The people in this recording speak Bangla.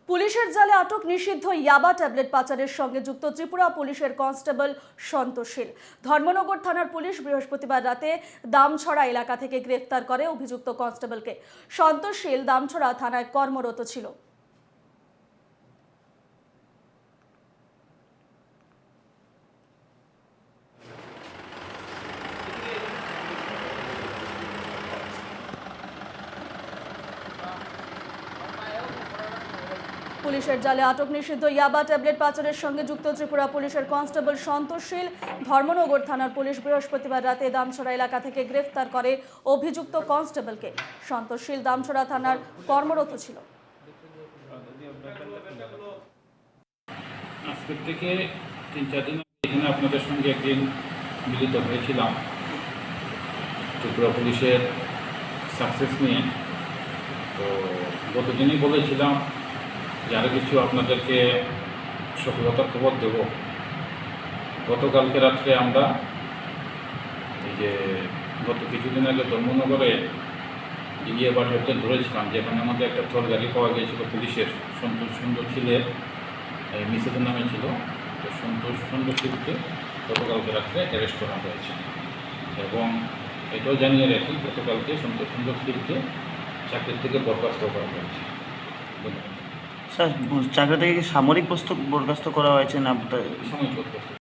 পুলিশের জালে আটক নিষিদ্ধ ইয়াবা ট্যাবলেট পাচারের সঙ্গে যুক্ত ত্রিপুরা পুলিশের কনস্টেবল সন্তোষশীল। ধর্মনগর থানার পুলিশ বৃহস্পতিবার রাতে দামছড়া এলাকা থেকে গ্রেফতার করে অভিযুক্ত কনস্টেবলকে। সন্তোষশীল দামছড়া থানায় কর্মরত ছিল। পুলিশের জালে আটক নিষিদ্ধ ইয়াবা ট্যাবলেট পাচারের সঙ্গে যুক্ত ত্রিপুরা পুলিশের কনস্টেবল সন্তোষশীল। ধর্মনগর থানার পুলিশ বৃহস্পতিবার রাতে দামছড়া এলাকা থেকে গ্রেফতার করে অভিযুক্ত কনস্টেবলকে। সন্তোষশীল দামছড়া থানার কর্মরত ছিল। আজকের থেকে 3-4 দিন এখানে আপনাদের সঙ্গে একদিন মিলিত হয়েছিলাম ত্রিপুরা পুলিশের সাকসেস নিয়ে। তো গতদিনই বলেছিলাম যে আরও কিছু আপনাদেরকে সফলতার খবর দেব। গতকালকে রাত্রে আমরা এই যে গত কিছুদিন আগে ধর্মনগরে ইয়ে বাজারতে ধরেছিলাম, যেখানে আমাদের একটা থর গাড়ি পাওয়া গিয়েছিল পুলিশের, সন্তোষশীলের মিসেদের নামে ছিল। তো সন্তোষশীলকে গতকালকে রাত্রে অ্যারেস্ট করা হয়েছে এবং এটাও জানিয়ে রাখি গতকালকে সন্তোষশীলকে চাকরির থেকে বরখাস্ত করা হয়েছে। ধন্যবাদ। স্যার, চাকরি থেকে কি সামরিক বরখাস্ত করা হয়েছে না সাময়িক বরখাস্ত।